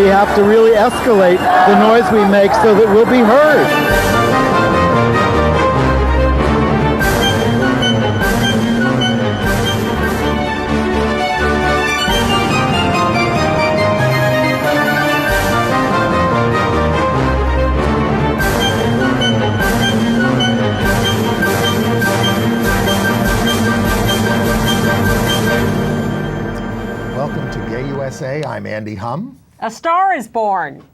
we have to really escalate the noise we make so that we'll be heard. I'm Andy Hum. A Star is Born.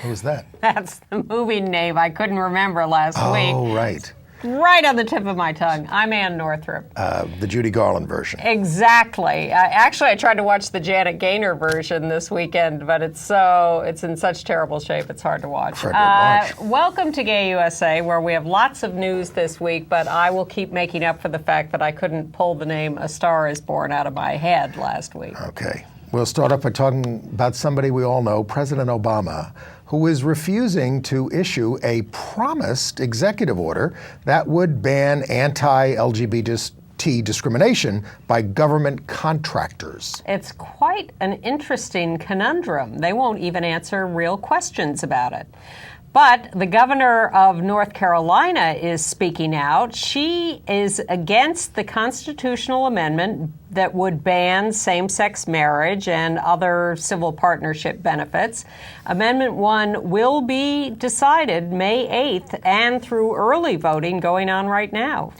Who's that? That's the movie name I couldn't remember last week. Oh, right. Right on the tip of my tongue. I'm Ann Northrup. The Judy Garland version. Exactly. Actually, I tried to watch the Janet Gaynor version this weekend, but it's in such terrible shape, it's hard to watch. Welcome to Gay USA, where we have lots of news this week, but I will keep making up for the fact that I couldn't pull the name A Star is Born out of my head last week. Okay. We'll start off by talking about somebody we all know, President Obama, who is refusing to issue a promised executive order that would ban anti-LGBT discrimination by government contractors. It's quite an interesting conundrum. They won't even answer real questions about it. But the governor of North Carolina is speaking out. She is against the constitutional amendment that would ban same-sex marriage and other civil partnership benefits. Amendment 1 will be decided May 8th and through early voting going on right now.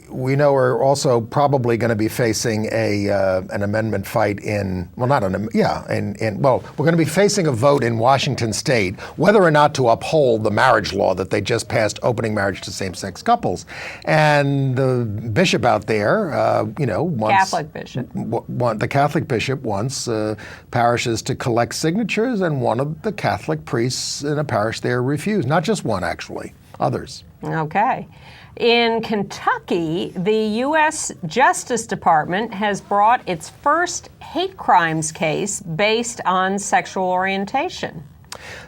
We know we're also probably going to be facing an amendment fight we're going to be facing a vote in Washington State whether or not to uphold the marriage law that they just passed, opening marriage to same-sex couples. And the bishop out there, Catholic bishop. The Catholic bishop wants parishes to collect signatures, and one of the Catholic priests in a parish there refused. Not just one, actually, others. Okay. In Kentucky, the U.S. Justice Department has brought its first hate crimes case based on sexual orientation.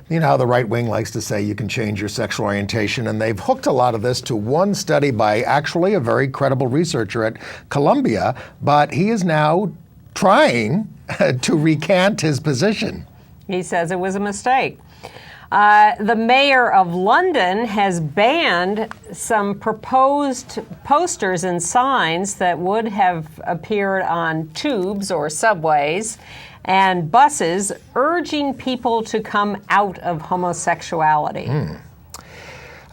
You know how the right wing likes to say you can change your sexual orientation, and they've hooked a lot of this to one study by actually a very credible researcher at Columbia, but he is now trying to recant his position. He says it was a mistake. The mayor of London has banned some proposed posters and signs that would have appeared on tubes or subways and buses urging people to come out of homosexuality.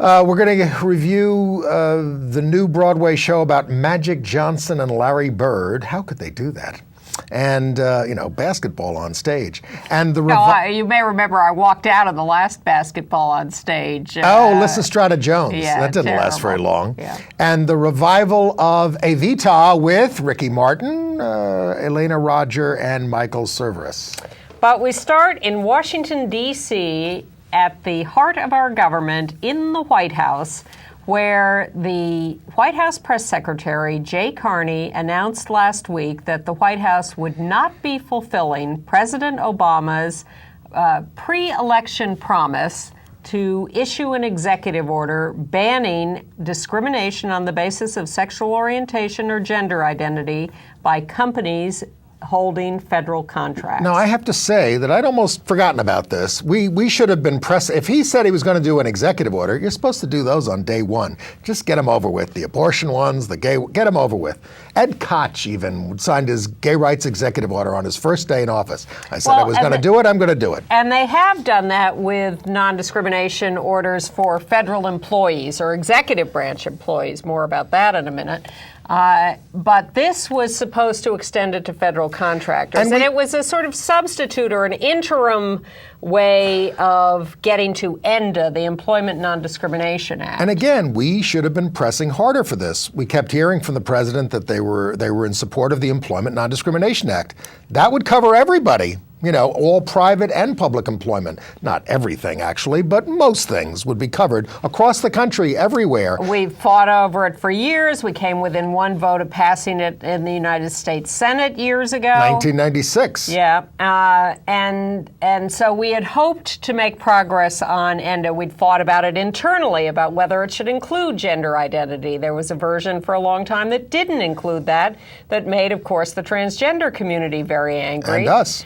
We're going to review the new Broadway show about Magic Johnson and Larry Bird. How could they do that? And, basketball on stage. And you may remember I walked out of the last basketball on stage. Lysistrata Jones. Yeah, that didn't terrible. last very long. Yeah. And the revival of Evita with Ricky Martin, Elena Roger, and Michael Cerveris. But we start in Washington, D.C., at the heart of our government, in the White House, where the White House press secretary, Jay Carney, announced last week that the White House would not be fulfilling President Obama's pre-election promise to issue an executive order banning discrimination on the basis of sexual orientation or gender identity by companies holding federal contracts. Now, I have to say that I'd almost forgotten about this. We should have been if he said he was going to do an executive order, you're supposed to do those on day one. Just get them over with. The abortion ones, get them over with. Ed Koch even signed his gay rights executive order on his first day in office. I said I was going to do it, I'm going to do it. And they have done that with non-discrimination orders for federal employees or executive branch employees. More about that in a minute. But this was supposed to extend it to federal contractors. And it was a sort of substitute or an interim way of getting to ENDA, the Employment Non-Discrimination Act. And again, we should have been pressing harder for this. We kept hearing from the president that they were in support of the Employment Non-Discrimination Act. That would cover everybody. All private and public employment. Not everything, actually, but most things would be covered across the country, everywhere. We've fought over it for years. We came within one vote of passing it in the United States Senate years ago. 1996. Yeah, and so we had hoped to make progress on ENDA. We'd fought about it internally, about whether it should include gender identity. There was a version for a long time that didn't include that made, of course, the transgender community very angry. And us.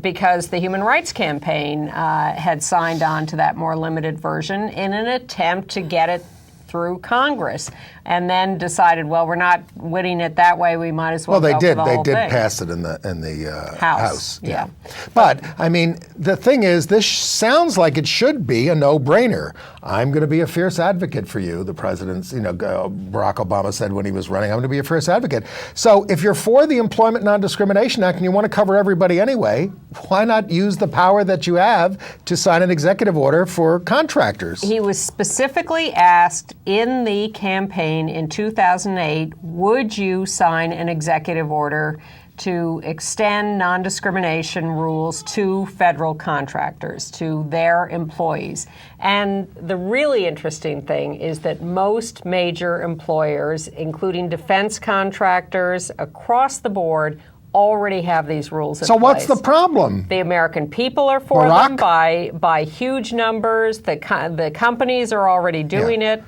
because the Human Rights Campaign had signed on to that more limited version in an attempt to get it through Congress, and then decided, well, we're not winning it that way. We might as well. Well, go for the they whole did thing. pass it in the House. Yeah. But I mean, the thing is, this sounds like it should be a no-brainer. I'm going to be a fierce advocate for you. The president's, Barack Obama said when he was running, I'm going to be a fierce advocate. So if you're for the Employment Non-Discrimination Act and you want to cover everybody anyway, why not use the power that you have to sign an executive order for contractors? He was specifically asked in the campaign in 2008, would you sign an executive order to extend non-discrimination rules to federal contractors, to their employees? And the really interesting thing is that most major employers, including defense contractors across the board, already have these rules in place. So what's the problem? The American people are for them by huge numbers. The companies are already doing it.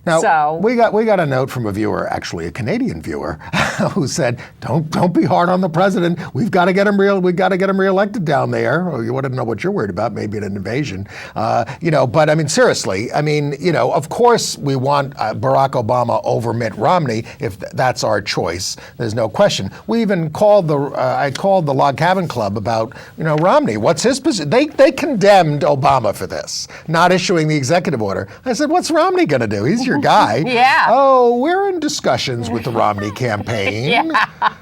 Now, we got a note from a viewer, actually a Canadian viewer, who said, "Don't be hard on the president. We've got to get him reelected down there." Or you want to know what you're worried about? Maybe an invasion, But I mean, seriously, of course we want Barack Obama over Mitt Romney if that's our choice. There's no question. We even called I called the Log Cabin Club about Romney. What's his position? They condemned Obama for this, not issuing the executive order. I said, "What's Romney going to do? He's your guy." Yeah. Oh, we're in discussions with the Romney campaign.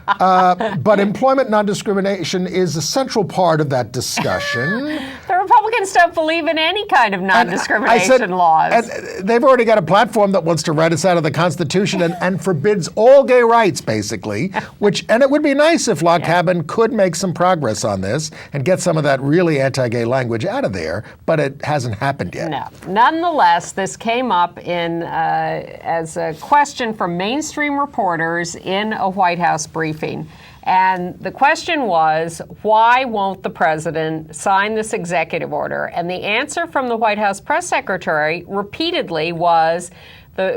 But employment non-discrimination is a central part of that discussion. The Republicans don't believe in any kind of non-discrimination laws. And they've already got a platform that wants to write us out of the Constitution and forbids all gay rights, basically. And it would be nice if Log Cabin could make some progress on this and get some of that really anti-gay language out of there, but it hasn't happened yet. No. Nonetheless, this came up as a question from mainstream reporters in a White House briefing. And the question was, why won't the president sign this executive order? And the answer from the White House press secretary repeatedly was,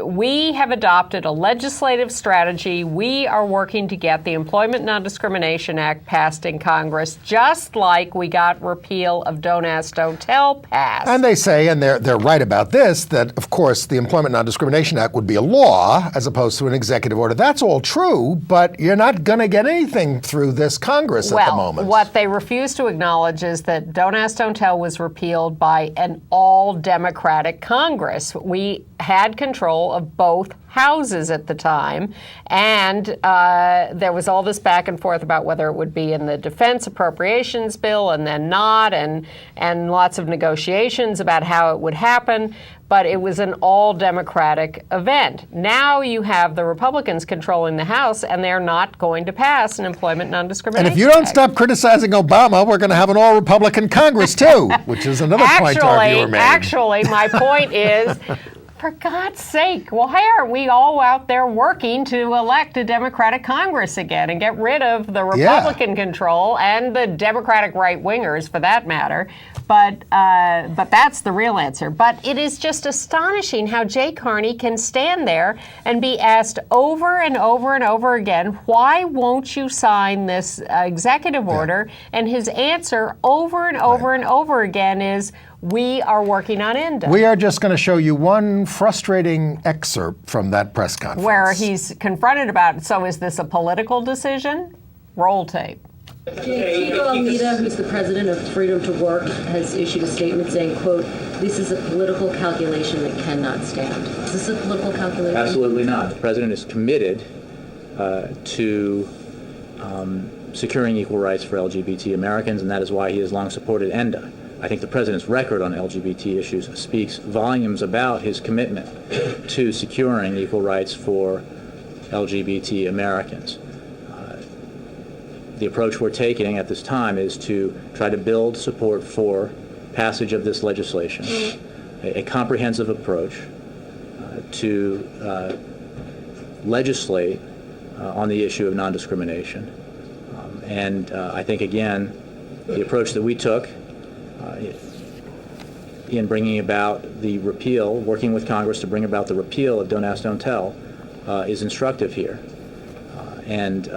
we have adopted a legislative strategy. We are working to get the Employment Non-Discrimination Act passed in Congress, just like we got repeal of Don't Ask, Don't Tell passed. And they say, and they're right about this, that, of course, the Employment Non-Discrimination Act would be a law as opposed to an executive order. That's all true, but you're not going to get anything through this Congress at the moment. What they refuse to acknowledge is that Don't Ask, Don't Tell was repealed by an all-Democratic Congress. We had control of both houses at the time, and there was all this back and forth about whether it would be in the defense appropriations bill and then not, and lots of negotiations about how it would happen, but it was an all-Democratic event. Now you have the Republicans controlling the House, and they're not going to pass an Employment Non-Discrimination And if you don't Act. stop criticizing Obama, we're going to have an all-Republican Congress, too, which is another point our viewer made. Actually, my point is, for God's sake, why aren't we all out there working to elect a Democratic Congress again and get rid of the Republican control and the Democratic right-wingers, for that matter? But that's the real answer. But it is just astonishing how Jay Carney can stand there and be asked over and over and over again, why won't you sign this executive order? And his answer over and over and over again is, we are working on ending. We are just going to show you one frustrating excerpt from that press conference. Where he's confronted about, so is this a political decision? Roll tape. Chico Almeida, who's the president of Freedom to Work, has issued a statement saying, quote, this is a political calculation that cannot stand. Is this a political calculation? Absolutely not. The president is committed to securing equal rights for LGBT Americans, and that is why he has long supported ENDA. I think the president's record on LGBT issues speaks volumes about his commitment to securing equal rights for LGBT Americans. The approach we're taking at this time is to try to build support for passage of this legislation, a comprehensive approach to legislate on the issue of non-discrimination. And I think, again, the approach that we took in bringing about the repeal, working with Congress to bring about the repeal of Don't Ask, Don't Tell, is instructive here. And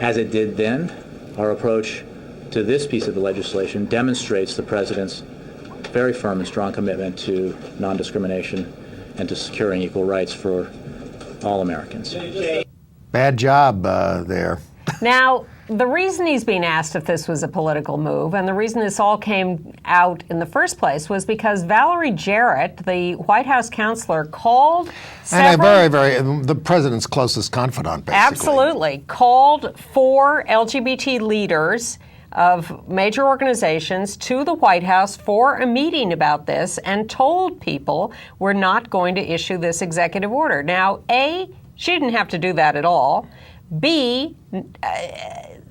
as it did then, our approach to this piece of the legislation demonstrates the president's very firm and strong commitment to non-discrimination and to securing equal rights for all Americans. Bad job there. Now, the reason he's being asked if this was a political move, and the reason this all came out in the first place, was because Valerie Jarrett, the White House counselor, called several... And the president's closest confidant, basically. Absolutely. Called 4 LGBT leaders of major organizations to the White House for a meeting about this and told people we're not going to issue this executive order. Now, A, she didn't have to do that at all. B,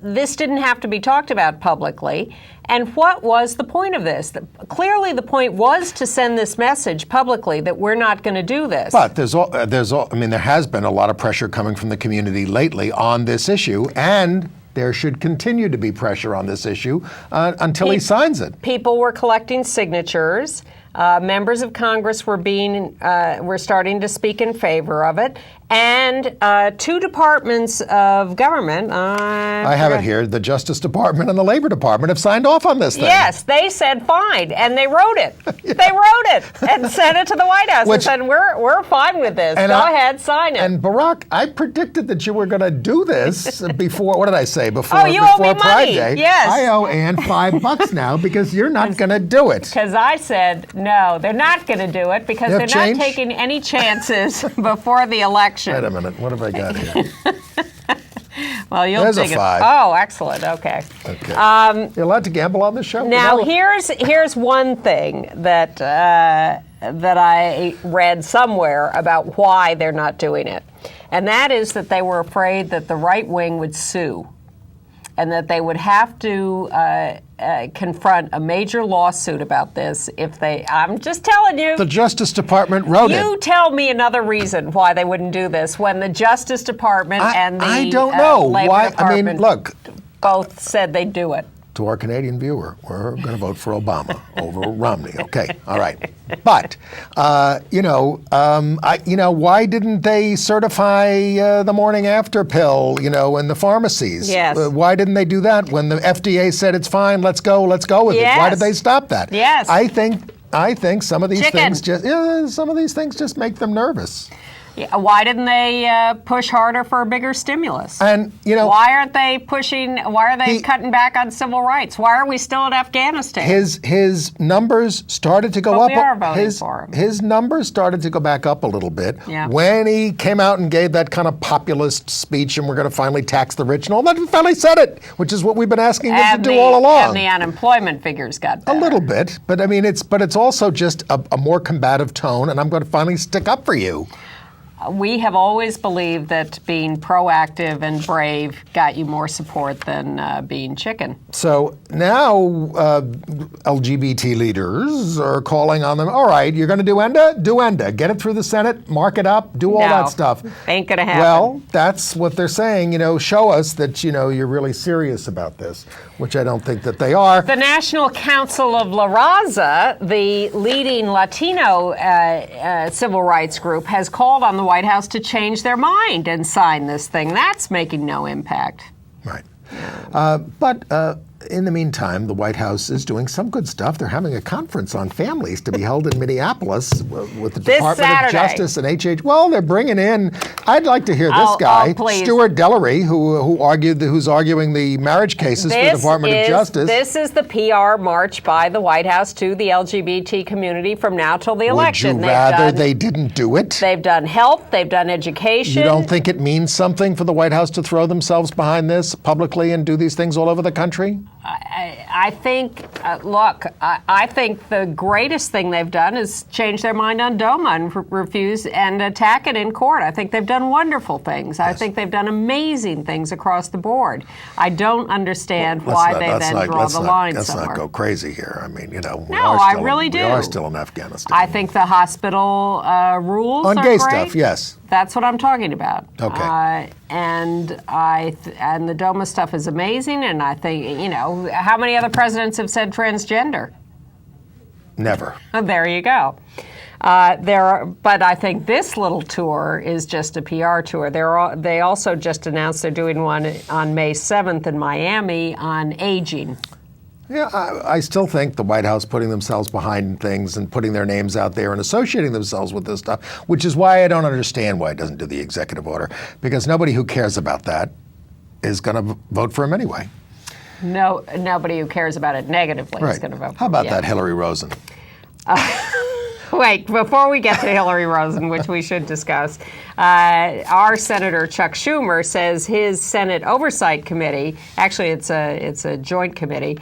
this didn't have to be talked about publicly. And what was the point of this? Clearly, the point was to send this message publicly that we're not going to do this. But there has been a lot of pressure coming from the community lately on this issue, and there should continue to be pressure on this issue until he signs it. People were collecting signatures. Members of Congress were starting to speak in favor of it. And 2 departments of government, I have it here, the Justice Department and the Labor Department have signed off on this thing. Yes, they said fine, and they wrote it. Yeah. They wrote it and sent it to the White House and said, we're fine with this. Go ahead, sign it. And Barack, I predicted that you were going to do this before, what did I say, before, you before owe me Pride money. Day. Yes. I owe Ann $5 now because you're not going to do it. Because I said, no, they're not going to do it because they're not taking any chances before the election. Wait a minute, what have I got here? Well, you'll There's dig a 5. Oh, excellent. Okay. You're allowed to gamble on this show? Now, here's one thing that I read somewhere about why they're not doing it, and that is that they were afraid that the right wing would sue, and that they would have to confront a major lawsuit about this if they... I'm just telling you. The Justice Department wrote it. You tell me another reason why they wouldn't do this when the Justice Department and the I don't know. Labor Why? Department I mean, look. both said they'd do it. To our Canadian viewer, we're going to vote for Obama over Romney. Okay, all right. But, why didn't they certify the morning after pill, in the pharmacies? Yes. Why didn't they do that when the FDA said it's fine, let's go with it? Why did they stop that? Yes. I think some of these things just make them nervous. Yeah, why didn't they push harder for a bigger stimulus? And why aren't they pushing? Why are they cutting back on civil rights? Why are we still in Afghanistan? His numbers started to go up. We are voting for him. His numbers started to go back up a little bit when he came out and gave that kind of populist speech, and we're going to finally tax the rich and all that. He finally said it, which is what we've been asking him to do all along. And the unemployment figures got better. A little bit, but I mean, it's also just a more combative tone, and I'm going to finally stick up for you. We have always believed that being proactive and brave got you more support than being chicken. So now LGBT leaders are calling on them, all right, you're going to do ENDA? Do ENDA. Get it through the Senate, mark it up, do all that stuff. Ain't going to happen. Well, that's what they're saying. Show us that, you're really serious about this, which I don't think that they are. The National Council of La Raza, the leading Latino civil rights group, has called on the White House to change their mind and sign this thing. That's making no impact. Right. But in the meantime, the White House is doing some good stuff. They're having a conference on families to be held in Minneapolis with the Department of Justice and HH. Well, they're bringing in, I'd like to hear this guy, Stuart Dellery, who's arguing the marriage cases for the Department of Justice. This is the PR march by the White House to the LGBT community from now till the election. Would you rather they didn't do it? They've done health, they've done education. You don't think it means something for the White House to throw themselves behind this publicly and do these things all over the country? I think, I think the greatest thing they've done is change their mind on DOMA and refuse and attack it in court. I think they've done wonderful things. Yes. I think they've done amazing things across the board. I don't understand why they then draw the line somewhere. Let's not go crazy here. I mean, I really do. We are still in Afghanistan. I think the hospital rules on are gay great. Stuff, yes. That's what I'm talking about. Okay. And the DOMA stuff is amazing, and I think, how many other presidents have said transgender? Never. There you go. But I think this little tour is just a PR tour. They also just announced they're doing one on May 7th in Miami on aging. Yeah, I still think the White House putting themselves behind things and putting their names out there and associating themselves with this stuff, which is why I don't understand why it doesn't do the executive order, because nobody who cares about that is going to vote for him anyway. No, nobody who cares about it negatively is going to vote for him. How about that, Hillary Rosen? Wait, before we get to Hillary Rosen, which we should discuss, our Senator Chuck Schumer says his Senate Oversight Committee, actually it's a joint committee,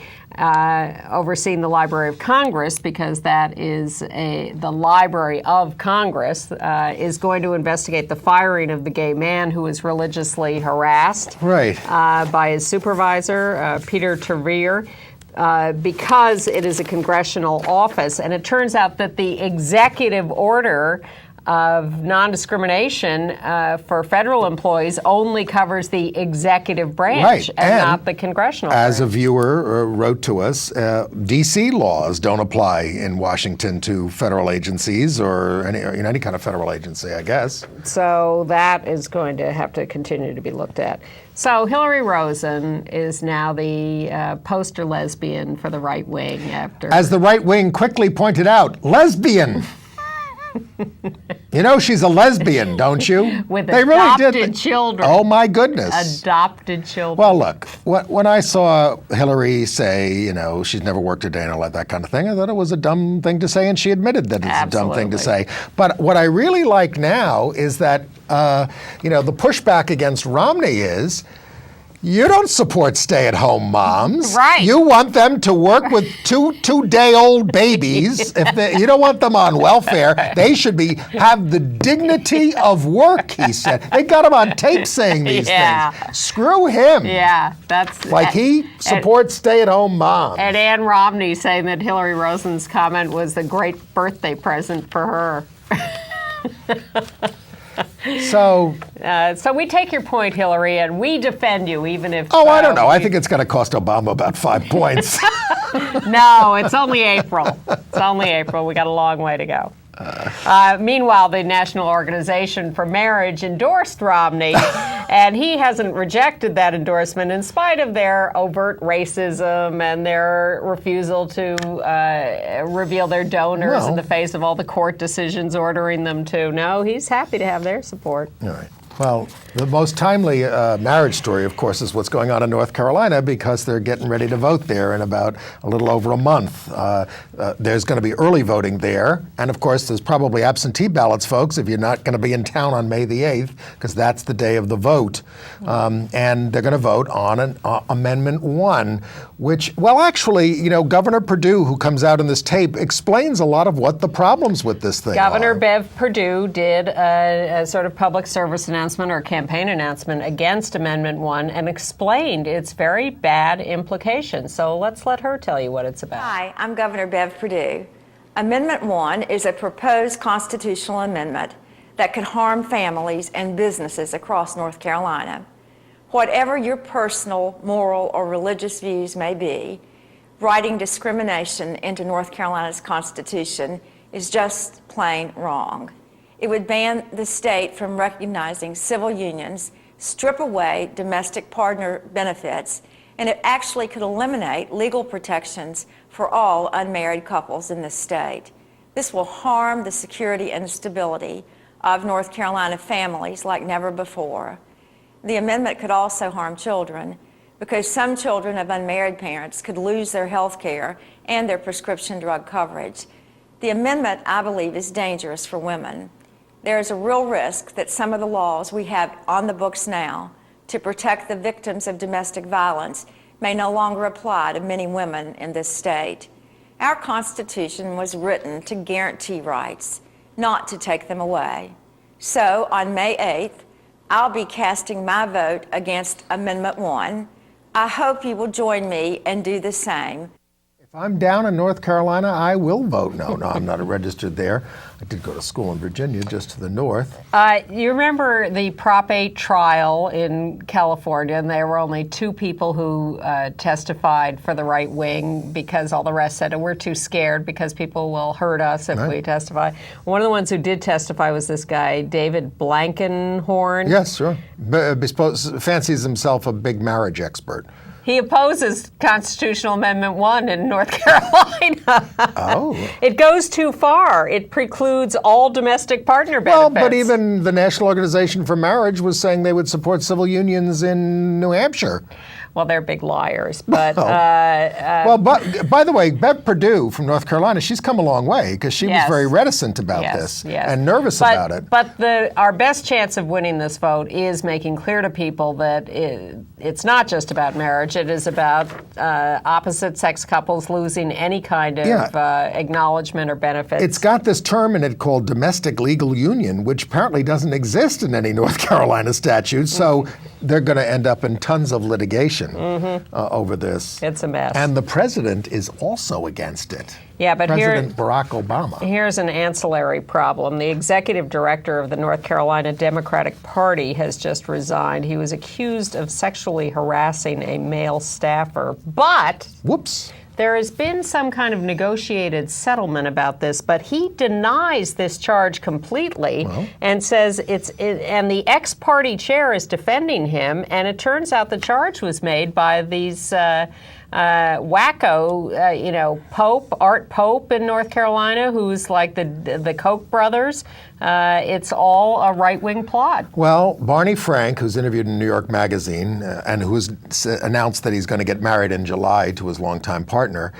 overseeing the Library of Congress, because that is the Library of Congress, is going to investigate the firing of the gay man who was religiously harassed by his supervisor, Peter Tavere. Because it is a congressional office. And it turns out that the executive order of non-discrimination for federal employees only covers the executive branch and not the congressional branch. As a viewer wrote to us, D.C. laws don't apply in Washington to federal agencies or any kind of federal agency, I guess. So that is going to have to continue to be looked at. So Hillary Rosen is now the poster lesbian for the right wing after... As the right wing quickly pointed out, lesbian. You know she's a lesbian, don't you? With adopted children. Oh, my goodness. Adopted children. Well, look, when I saw Hillary say, she's never worked a day in her life, that kind of thing, I thought it was a dumb thing to say, and she admitted that it's a dumb thing to say. But what I really like now is that, the pushback against Romney is, you don't support stay-at-home moms. Right. You want them to work with two-day-old babies. You don't want them on welfare. They should have the dignity of work, he said. They got him on tape saying these things. Screw him. Yeah, that's... Like he supports stay-at-home moms. And Ann Romney saying that Hillary Rosen's comment was a great birthday present for her. So we take your point, Hillary, and we defend you, even if... Oh, I don't know. I think it's going to cost Obama about 5 points. No, it's only April. It's only April. We got a long way to go. Meanwhile, the National Organization for Marriage endorsed Romney, and he hasn't rejected that endorsement in spite of their overt racism and their refusal to reveal their donors in the face of all the court decisions ordering them to. No, he's happy to have their support. All right. Well, the most timely marriage story, of course, is what's going on in North Carolina, because they're getting ready to vote there in about a little over a month. There's going to be early voting there. And, of course, there's probably absentee ballots, folks, if you're not going to be in town on May the 8th, because that's the day of the vote. And they're going to vote on Amendment 1, which, well, actually, Governor Perdue, who comes out in this tape, explains a lot of what the problems with this thing are. Governor Bev Perdue did a sort of public service announcement or campaign announcement against Amendment 1 and explained its very bad implications. So let's let her tell you what it's about. Hi, I'm Governor Bev Perdue. Amendment 1 is a proposed constitutional amendment that could harm families and businesses across North Carolina. Whatever your personal, moral, or religious views may be, writing discrimination into North Carolina's Constitution is just plain wrong. It would ban the state from recognizing civil unions, strip away domestic partner benefits, and it actually could eliminate legal protections for all unmarried couples in the state. This will harm the security and stability of North Carolina families like never before. The amendment could also harm children, because some children of unmarried parents could lose their health care and their prescription drug coverage. The amendment, I believe, is dangerous for women. There is a real risk that some of the laws we have on the books now to protect the victims of domestic violence may no longer apply to many women in this state. Our Constitution was written to guarantee rights, not to take them away. So on May 8th, I'll be casting my vote against Amendment 1. I hope you will join me and do the same. I'm down in North Carolina, I will vote no. No, I'm not registered there. I did go to school in Virginia, just to the north. You remember the Prop 8 trial in California, and there were only 2 people who testified for the right wing because all the rest said, oh, we're too scared because people will hurt us if we testify. One of the ones who did testify was this guy, David Blankenhorn. Yes, sure. Fancies himself a big marriage expert. He opposes Constitutional Amendment 1 in North Carolina. Oh. It goes too far. It precludes all domestic partner benefits. Well, but even the National Organization for Marriage was saying they would support civil unions in New Hampshire. Well, they're big liars. But well, but by the way, Bev Perdue from North Carolina, she's come a long way because she was very reticent about this and nervous about it. But our best chance of winning this vote is making clear to people that it's not just about marriage. It is about opposite-sex couples losing any kind of acknowledgement or benefits. It's got this term in it called domestic legal union, which apparently doesn't exist in any North Carolina statute. So they're going to end up in tons of litigation over this. It's a mess. And the president is also against it. Yeah, but President Barack Obama. Here's an ancillary problem. The executive director of the North Carolina Democratic Party has just resigned. He was accused of sexually harassing a male staffer. But whoops. There has been some kind of negotiated settlement about this, but he denies this charge completely and says and the ex-party chair is defending him, and it turns out the charge was made by these wacko, Art Pope in North Carolina, who's like the Koch brothers. It's all a right-wing plot. Well, Barney Frank, who's interviewed in New York Magazine and who's announced that he's going to get married in July to his longtime partner,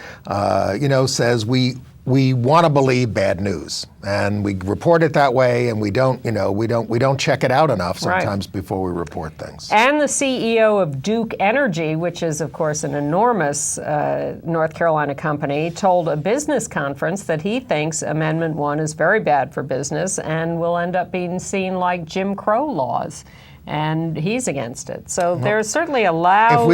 says we want to believe bad news, and we report it that way, and we don't check it out enough sometimes before we report things. And the CEO of Duke Energy, which is of course an enormous North Carolina company, told a business conference that he thinks Amendment 1 is very bad for business and will end up being seen like Jim Crow laws. And he's against it. So there's certainly a loud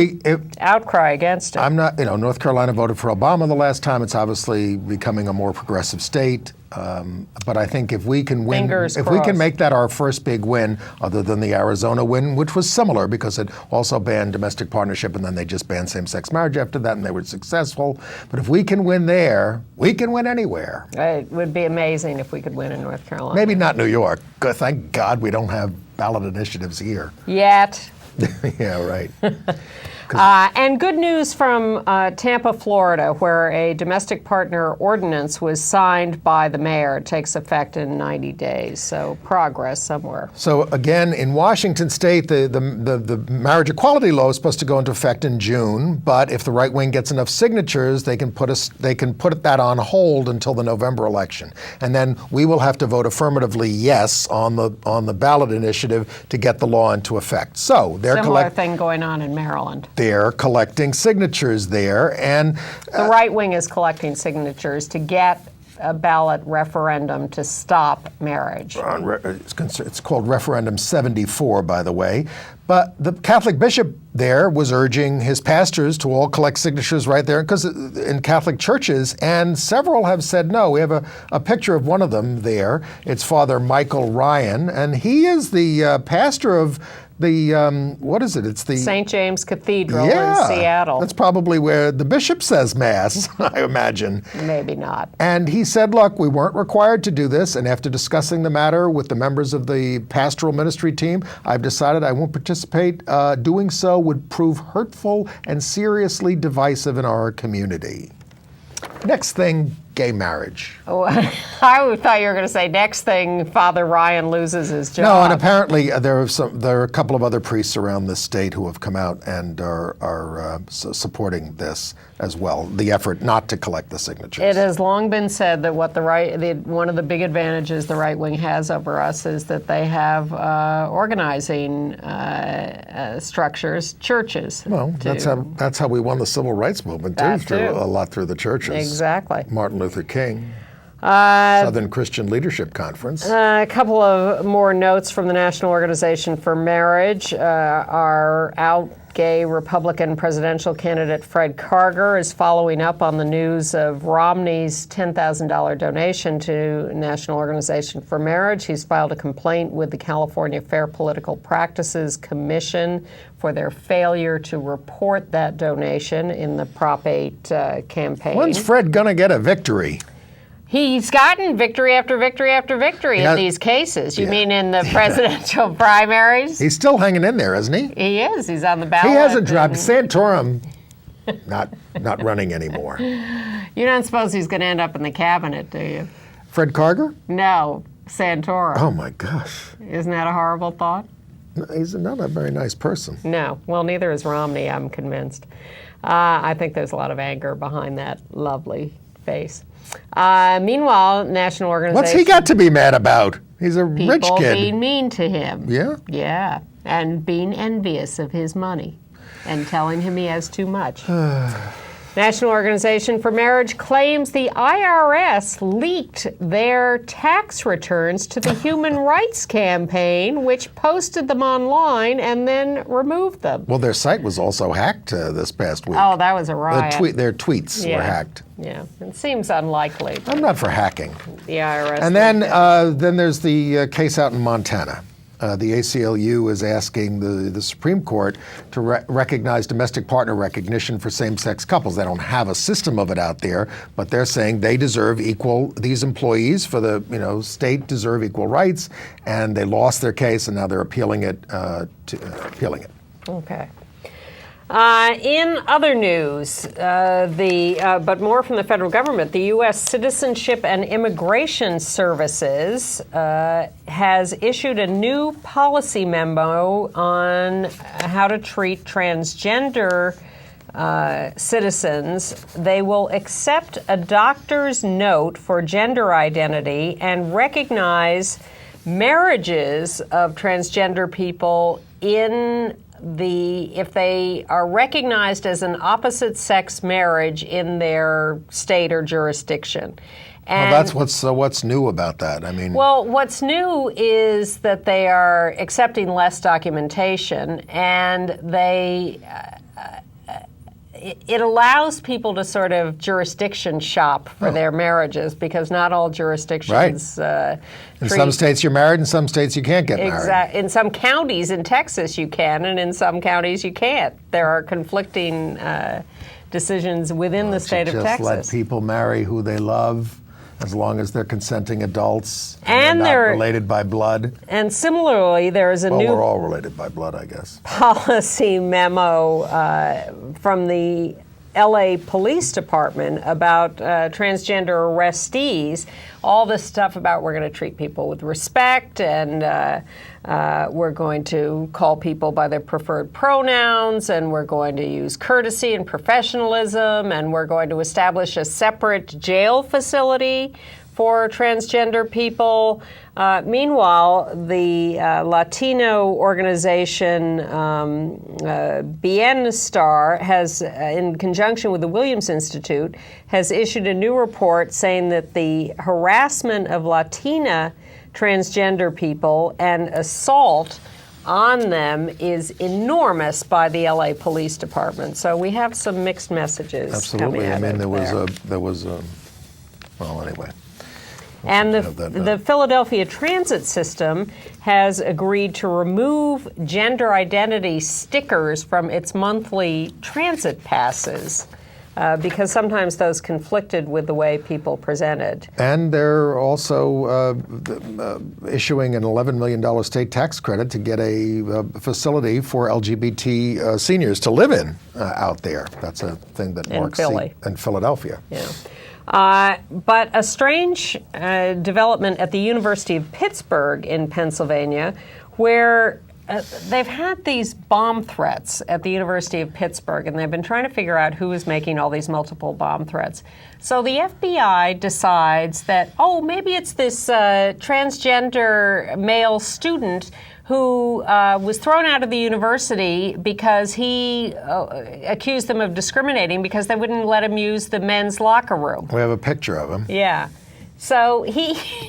outcry against it. I'm not, North Carolina voted for Obama the last time. It's obviously becoming a more progressive state. But I think if we can win, we can make that our first big win, other than the Arizona win, which was similar because it also banned domestic partnership and then they just banned same-sex marriage after that and they were successful. But if we can win there, we can win anywhere. It would be amazing if we could win in North Carolina. Maybe not New York. Thank God we don't have ballot initiatives here. Yet. Yeah, right. And good news from Tampa, Florida, where a domestic partner ordinance was signed by the mayor. It takes effect in 90 days, so progress somewhere. So again, in Washington State, the marriage equality law is supposed to go into effect in June, but if the right wing gets enough signatures, they can put that on hold until the November election, and then we will have to vote affirmatively yes on the ballot initiative to get the law into effect. So similar thing going on in Maryland. They're collecting signatures there, and the right wing is collecting signatures to get a ballot referendum to stop marriage. It's called Referendum 74, by the way. But the Catholic bishop there was urging his pastors to all collect signatures right there, because in Catholic churches, and several have said no. We have a picture of one of them there. It's Father Michael Ryan, and he is the pastor of the, what is it? It's the St. James Cathedral in Seattle. That's probably where the bishop says Mass, I imagine. Maybe not. And he said, look, we weren't required to do this, and after discussing the matter with the members of the pastoral ministry team, I've decided I won't participate. Doing so would prove hurtful and seriously divisive in our community. Next thing, gay marriage. Oh, I thought you were going to say next thing, Father Ryan loses his job. No, and apparently there are a couple of other priests around the state who have come out and are supporting this as well, the effort not to collect the signatures. It has long been said that one of the big advantages the right wing has over us is that they have organizing structures, churches. Well, that's how we won the civil rights movement too, a lot through the churches. Exactly. Martin Luther King. Southern Christian Leadership Conference. A couple of more notes from the National Organization for Marriage. Our out gay Republican presidential candidate Fred Karger is following up on the news of Romney's $10,000 donation to National Organization for Marriage. He's filed a complaint with the California Fair Political Practices Commission for their failure to report that donation in the Prop 8 campaign. When's Fred gonna get a victory? He's gotten victory after victory after victory in these cases. You mean in the presidential primaries? He's still hanging in there, isn't he? He is. He's on the ballot. He hasn't dropped. Santorum, not running anymore. You don't suppose he's going to end up in the cabinet, do you? Fred Karger? No, Santorum. Oh my gosh. Isn't that a horrible thought? He's not a very nice person. No. Well, neither is Romney, I'm convinced. I think there's a lot of anger behind that lovely face. Meanwhile, National Organization... What's he got to be mad about? He's a rich People kid. being mean to him. Yeah? Yeah, and being envious of his money and telling him he has too much. National Organization for Marriage claims the IRS leaked their tax returns to the Human Rights Campaign, which posted them online and then removed them. Well, their site was also hacked this past week. Oh, that was a riot. Their tweets were hacked. Yeah, it seems unlikely. I'm not for hacking. The IRS. And then there's the case out in Montana. The ACLU is asking the Supreme Court to recognize domestic partner recognition for same-sex couples. They don't have a system of it out there, but they're saying they deserve these employees for the state deserve equal rights, and they lost their case, and now they're appealing it. Okay. In other news, but more from the federal government, the U.S. Citizenship and Immigration Services has issued a new policy memo on how to treat transgender citizens. They will accept a doctor's note for gender identity and recognize marriages of transgender people if they are recognized as an opposite-sex marriage in their state or jurisdiction. And well, that's what's new about that. I mean, well, what's new is that they are accepting less documentation, and it allows people to sort of jurisdiction shop for their marriages, because not all jurisdictions in some states you're married, in some states you can't get married. In some counties in Texas you can, and in some counties you can't. There are conflicting decisions within the state of Texas. Just let people marry who they love, as long as they're consenting adults and they're not related by blood. And similarly, there is we're all related by blood, I guess. Policy memo from the LA Police Department about transgender arrestees. All this stuff about we're going to treat people with respect, and we're going to call people by their preferred pronouns, and we're going to use courtesy and professionalism, and we're going to establish a separate jail facility for transgender people. Meanwhile, the Latino organization Bienestar has, in conjunction with the Williams Institute, has issued a new report saying that the harassment of Latina transgender people and assault on them is enormous by the LA Police Department. So we have some mixed messages. Absolutely. Coming out there was well, anyway. And the Philadelphia Transit System has agreed to remove gender identity stickers from its monthly transit passes because sometimes those conflicted with the way people presented. And they're also issuing an $11 million state tax credit to get a facility for LGBT seniors to live in out there. That's a thing that Mark Philly. In Philadelphia. Yeah. But a strange development at the University of Pittsburgh in Pennsylvania, where they've had these bomb threats at the University of Pittsburgh, and they've been trying to figure out who is making all these multiple bomb threats. So the FBI decides that, maybe it's this transgender male student who was thrown out of the university because he accused them of discriminating because they wouldn't let him use the men's locker room. We have a picture of him. Yeah. So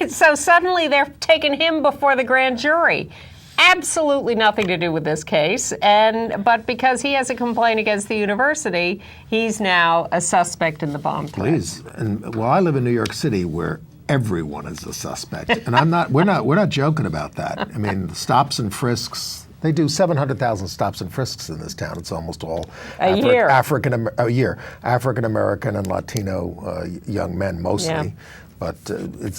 so suddenly they're taking him before the grand jury. Absolutely nothing to do with this case, but because he has a complaint against the university, he's now a suspect in the bomb threat. Please, and well, I live in New York City, where everyone is a suspect, and we're not joking about that. I mean, the stops and frisks. They do 700,000 stops and frisks in this town. It's almost all African American and Latino young men mostly. Yeah. But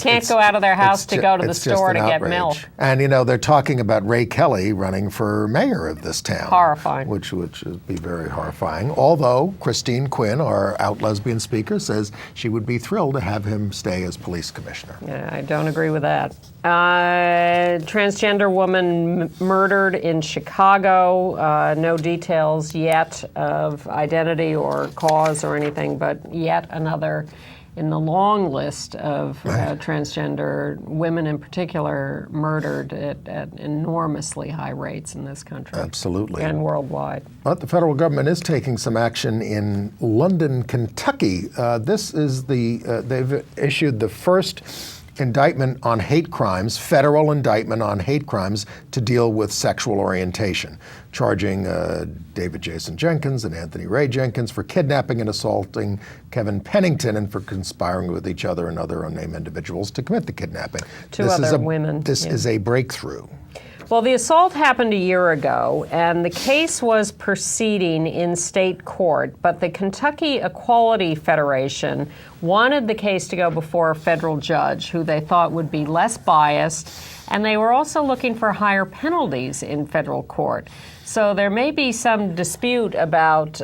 can't go out of their house to go to the store to get milk. And they're talking about Ray Kelly running for mayor of this town. Horrifying. Which would be very horrifying. Although Christine Quinn, our out lesbian speaker, says she would be thrilled to have him stay as police commissioner. Yeah, I don't agree with that. Transgender woman murdered in Chicago. No details yet of identity or cause or anything, but yet another in the long list of transgender women in particular murdered at enormously high rates in this country. Absolutely. And worldwide. But the federal government is taking some action in London, Kentucky. They've issued the first indictment on hate crimes, federal indictment on hate crimes to deal with sexual orientation, charging David Jason Jenkins and Anthony Ray Jenkins for kidnapping and assaulting Kevin Pennington and for conspiring with each other and other unnamed individuals to commit the kidnapping. Two other women. This is a breakthrough. Well, the assault happened a year ago, and the case was proceeding in state court, but the Kentucky Equality Federation wanted the case to go before a federal judge who they thought would be less biased, and they were also looking for higher penalties in federal court. So there may be some dispute about,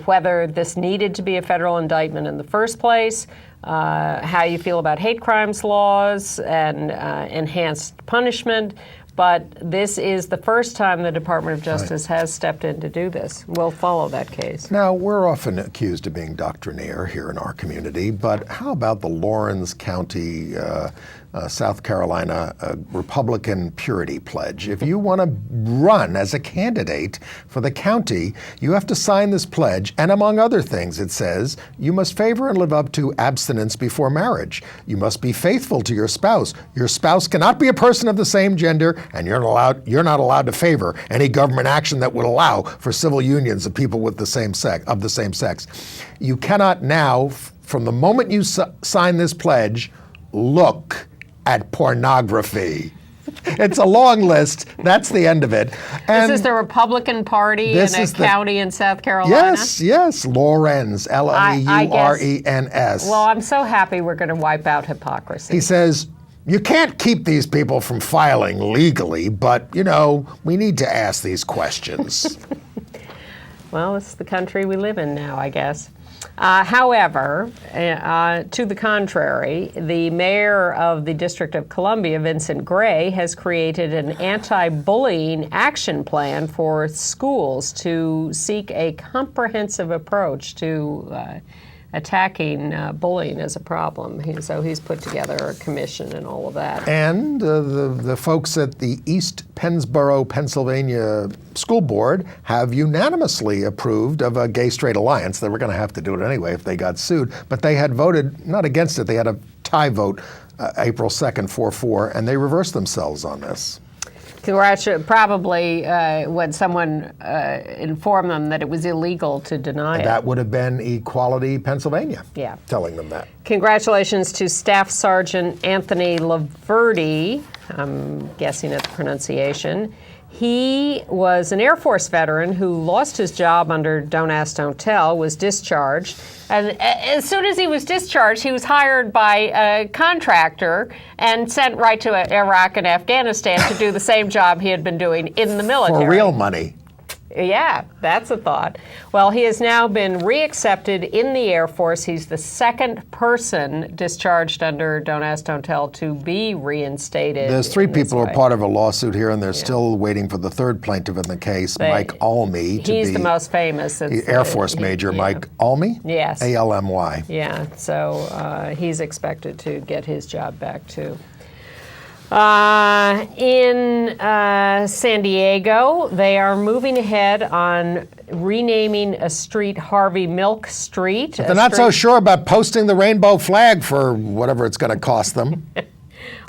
whether this needed to be a federal indictment in the first place, how you feel about hate crimes laws and enhanced punishment. But this is the first time the Department of Justice has stepped in to do this. We'll follow that case. Now, we're often accused of being doctrinaire here in our community, but how about the Lawrence County, South Carolina Republican Purity Pledge? If you want to run as a candidate for the county, you have to sign this pledge, and among other things, it says you must favor and live up to abstinence before marriage. You must be faithful to your spouse. Your spouse cannot be a person of the same gender, and you're not allowed to favor any government action that would allow for civil unions of people with the same sex. You cannot now, from the moment you sign this pledge, look at pornography. It's a long list. That's the end of it. And this is the Republican Party in a county in South Carolina? Yes. Lorenz, L-L-E-U-R-E-N-S. Well, I'm so happy we're going to wipe out hypocrisy. He says, you can't keep these people from filing legally, but, we need to ask these questions. Well, it's the country we live in now, I guess. However, to the contrary, the mayor of the District of Columbia, Vincent Gray, has created an anti-bullying action plan for schools to seek a comprehensive approach to attacking bullying as a problem. So he's put together a commission and all of that. And the folks at the East Pennsboro, Pennsylvania School Board have unanimously approved of a gay-straight alliance. They were going to have to do it anyway if they got sued, but they had voted not against it. They had a tie vote April 2nd, 4-4, and they reversed themselves on this. Probably when someone informed them that it was illegal to deny it. That would have been Equality Pennsylvania telling them that. Congratulations to Staff Sergeant Anthony Laverty, I'm guessing at the pronunciation. He was an Air Force veteran who lost his job under Don't Ask, Don't Tell, was discharged. And as soon as he was discharged, he was hired by a contractor and sent right to Iraq and Afghanistan to do the same job he had been doing in the military. For real money. Yeah, that's a thought. Well, he has now been reaccepted in the Air Force. He's the second person discharged under Don't Ask, Don't Tell to be reinstated. There's three people who are part of a lawsuit here, and they're still waiting for the third plaintiff in the case, Mike Almy. He's the most famous. The Air Force Major, Mike Almy? Yes. A-L-M-Y. Yeah, so he's expected to get his job back, too. In San Diego, they are moving ahead on renaming a street Harvey Milk Street. They're not so sure about posting the rainbow flag for whatever it's going to cost them.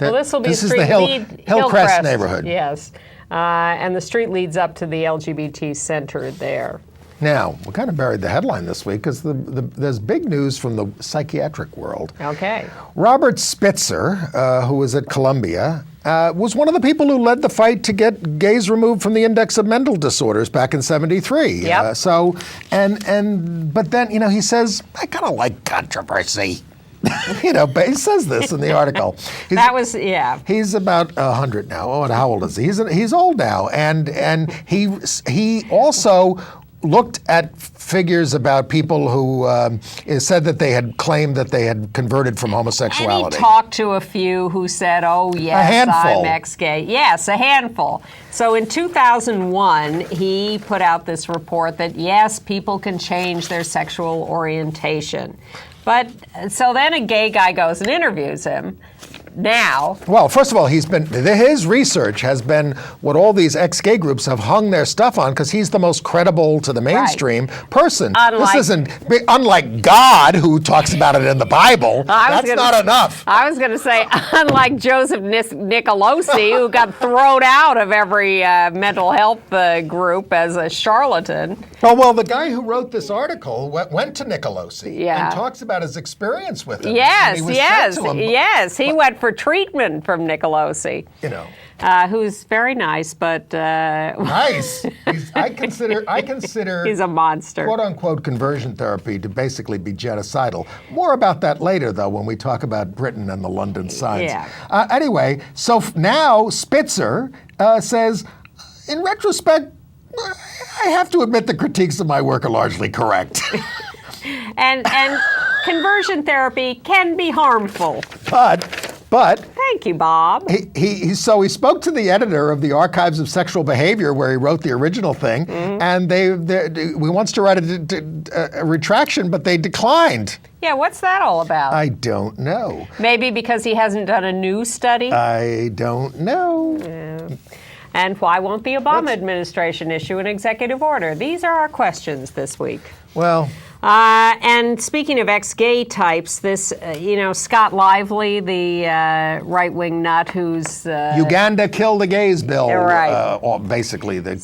Well, this will be This a is street the Hillcrest neighborhood. Yes. And the street leads up to the LGBT center there. Now, we kind of buried the headline this week because there's big news from the psychiatric world. Okay. Robert Spitzer, who was at Columbia, was one of the people who led the fight to get gays removed from the Index of Mental Disorders back in '73. Yep. But then, he says, I kind of like controversy. But he says this in the article. He's about 100 now. Oh, and how old is he? He's old now, and he also looked at figures about people who said that they had claimed that they had converted from homosexuality. And he talked to a few who said, oh, yes, I'm ex-gay. Yes, a handful. So in 2001, he put out this report that, yes, people can change their sexual orientation. But so then a gay guy goes and interviews him. Now, well, first of all, his research has been what all these ex-gay groups have hung their stuff on because he's the most credible to the mainstream person. Unlike God, who talks about it in the Bible. That's not enough. I was going to say, unlike Joseph Nicolosi, who got thrown out of every mental health group as a charlatan. Oh, well, the guy who wrote this article went to Nicolosi and talks about his experience with him. Yes. He went for treatment from Nicolosi. Who's very nice, but nice. I consider he's a monster. "Quote unquote" conversion therapy to basically be genocidal. More about that later, though, when we talk about Britain and the London Signs. Yeah. Anyway, so now Spitzer says, in retrospect, I have to admit the critiques of my work are largely correct. and conversion therapy can be harmful. But thank you, Bob. He spoke to the editor of the Archives of Sexual Behavior, where he wrote the original thing, and he wants to write a retraction, but they declined. Yeah, what's that all about? I don't know. Maybe because he hasn't done a new study? I don't know. Yeah. And why won't the Obama administration issue an executive order? These are our questions this week. Well. And speaking of ex-gay types, this, Scott Lively, the right-wing nut who's... Uganda Kill the Gays bill. Right. Basically the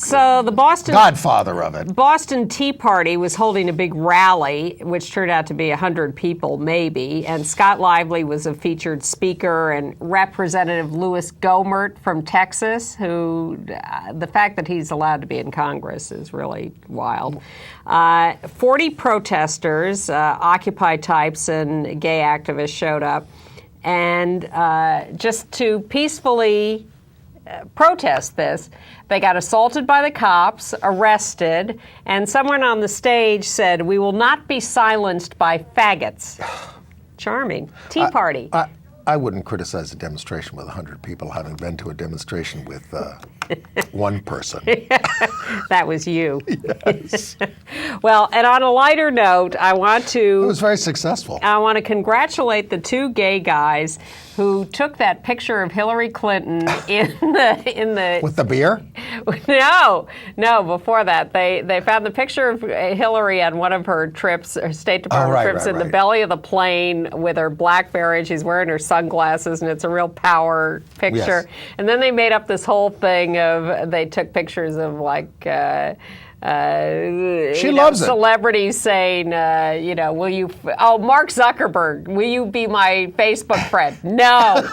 godfather of it. Boston Tea Party was holding a big rally, which turned out to be 100 people, maybe. And Scott Lively was a featured speaker, and Representative Louis Gohmert from Texas, who the fact that he's allowed to be in Congress is really wild. 40 protesters, Occupy types and gay activists showed up, and just to peacefully protest this, they got assaulted by the cops, arrested, and someone on the stage said, "We will not be silenced by faggots." Charming. Tea Party. I wouldn't criticize a demonstration with 100 people, having been to a demonstration with one person. That was you. Yes. Well, and on a lighter note, I want to... It was very successful. I want to congratulate the two gay guys who took that picture of Hillary Clinton in the... With the beer? No, before that. They found the picture of Hillary on one of her trips, her State Department trips, in the belly of the plane with her BlackBerry. She's wearing her sunglasses, and it's a real power picture. Yes. And then they made up this whole thing of, they took pictures of like... she loves it. Celebrities saying, will you... Mark Zuckerberg, will you be my Facebook friend? No.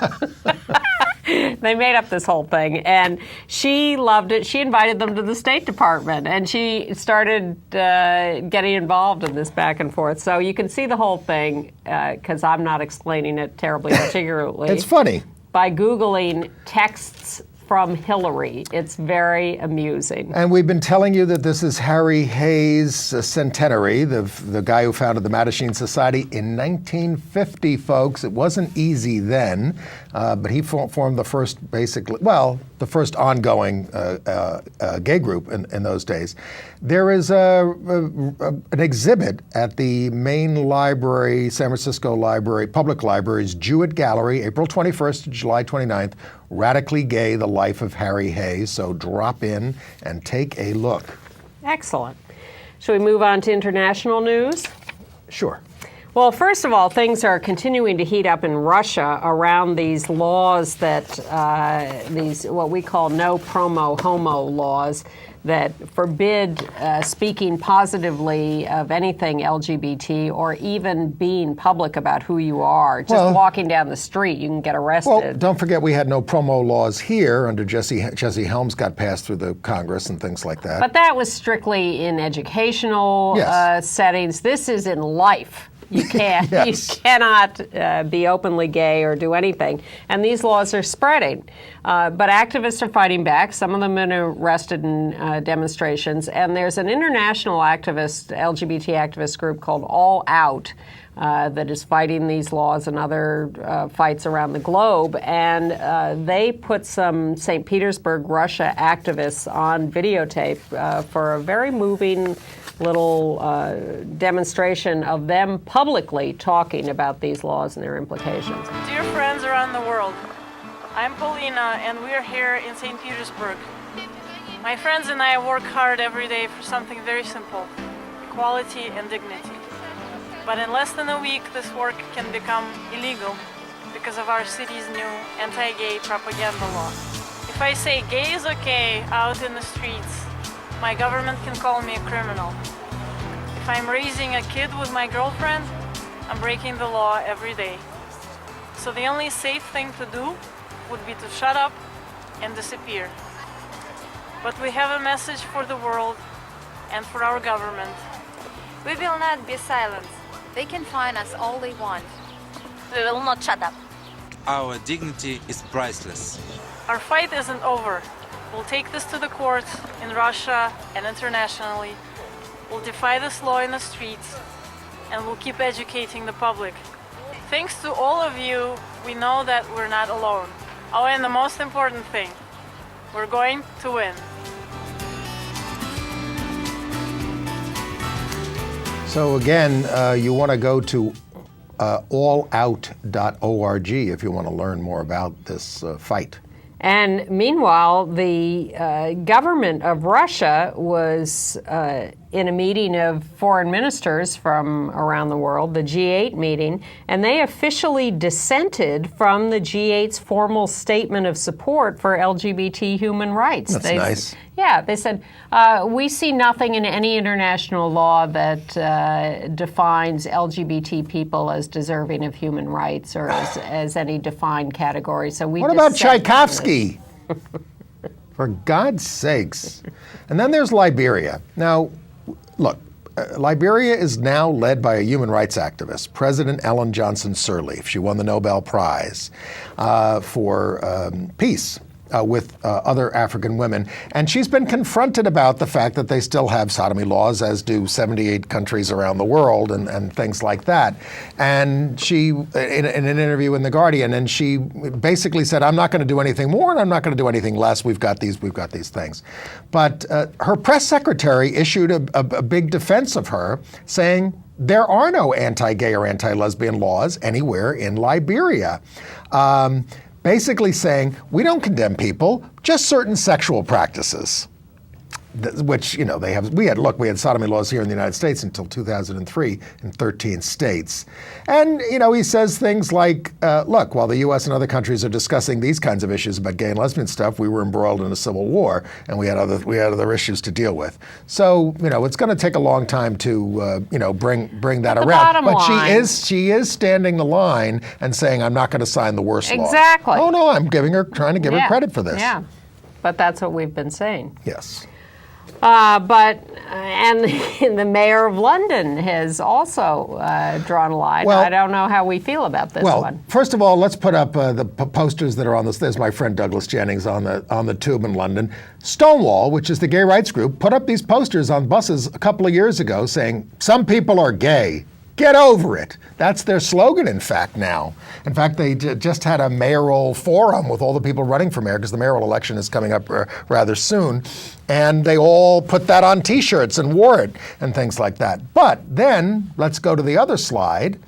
They made up this whole thing, and she loved it. She invited them to the State Department, and she started getting involved in this back and forth. So you can see the whole thing, because I'm not explaining it terribly articulately. It's funny. By Googling texts from Hillary. It's very amusing. And we've been telling you that this is Harry Hayes' centenary, the guy who founded the Mattachine Society in 1950, folks. It wasn't easy then, but he formed the first, basically, well, the first ongoing gay group in those days. There is an exhibit at the main library, San Francisco Library, Public Library's Jewett Gallery, April 21st to July 29th, Radically Gay, The Life of Harry Hayes. So drop in and take a look. Excellent. Shall we move on to international news? Sure. Well, first of all, things are continuing to heat up in Russia around these laws that, these what we call no promo homo laws that forbid speaking positively of anything LGBT or even being public about who you are. Just walking down the street, you can get arrested. Well, don't forget we had no promo laws here under Jesse Helms got passed through the Congress and things like that. But that was strictly in educational settings. This is in life. You can't. Yes. You cannot be openly gay or do anything. And these laws are spreading. But activists are fighting back. Some of them have been arrested in demonstrations. And there's an international activist, LGBT activist group called All Out that is fighting these laws and other fights around the globe. And they put some St. Petersburg, Russia activists on videotape for a very moving little demonstration of them publicly talking about these laws and their implications. Dear friends around the world, I'm Paulina and we're here in St. Petersburg. My friends and I work hard every day for something very simple, equality and dignity. But in less than a week, this work can become illegal because of our city's new anti-gay propaganda law. If I say gay is okay out in the streets, my government can call me a criminal. If I'm raising a kid with my girlfriend, I'm breaking the law every day. So the only safe thing to do would be to shut up and disappear. But we have a message for the world and for our government. We will not be silent. They can find us all they want. We will not shut up. Our dignity is priceless. Our fight isn't over. We'll take this to the courts in Russia and internationally. We'll defy this law in the streets, and we'll keep educating the public. Thanks to all of you, we know that we're not alone. Oh, and the most important thing, we're going to win. So again, you want to go to allout.org if you want to learn more about this fight. And meanwhile, the government of Russia was in a meeting of foreign ministers from around the world, the G8 meeting, and they officially dissented from the G8's formal statement of support for LGBT human rights. That's nice. Yeah, they said, we see nothing in any international law that defines LGBT people as deserving of human rights or as any defined category. So we. What about Tchaikovsky? For God's sakes. And then there's Liberia. Now, look, Liberia is now led by a human rights activist, President Ellen Johnson Sirleaf. She won the Nobel Prize for peace. With other African women. And she's been confronted about the fact that they still have sodomy laws, as do 78 countries around the world and things like that. And she, in an interview in The Guardian, and she basically said, I'm not going to do anything more and I'm not going to do anything less. We've got these things. But her press secretary issued a big defense of her, saying, there are no anti-gay or anti-lesbian laws anywhere in Liberia. Basically saying, we don't condemn people, just certain sexual practices. Which, you know, we had sodomy laws here in the United States until 2003 in 13 states. And, you know, he says things like, look, while the U.S. and other countries are discussing these kinds of issues about gay and lesbian stuff, we were embroiled in a civil war and we had other issues to deal with. So, you know, it's going to take a long time to, bring that around. But she is standing the line and saying, I'm not going to sign the worst law. Exactly. Oh, no, I'm trying to give her credit for this. Yeah, but that's what we've been saying. Yes. And the mayor of London has also drawn a line. Well, I don't know how we feel about this one. Well, first of all, let's put up the posters that are on this. There's my friend Douglas Jennings on the tube in London. Stonewall, which is the gay rights group, put up these posters on buses a couple of years ago saying, some people are gay. Get over it. That's their slogan, in fact, now. In fact, they just had a mayoral forum with all the people running for mayor, because the mayoral election is coming up rather soon. And they all put that on T-shirts and wore it and things like that. But then, let's go to the other slide.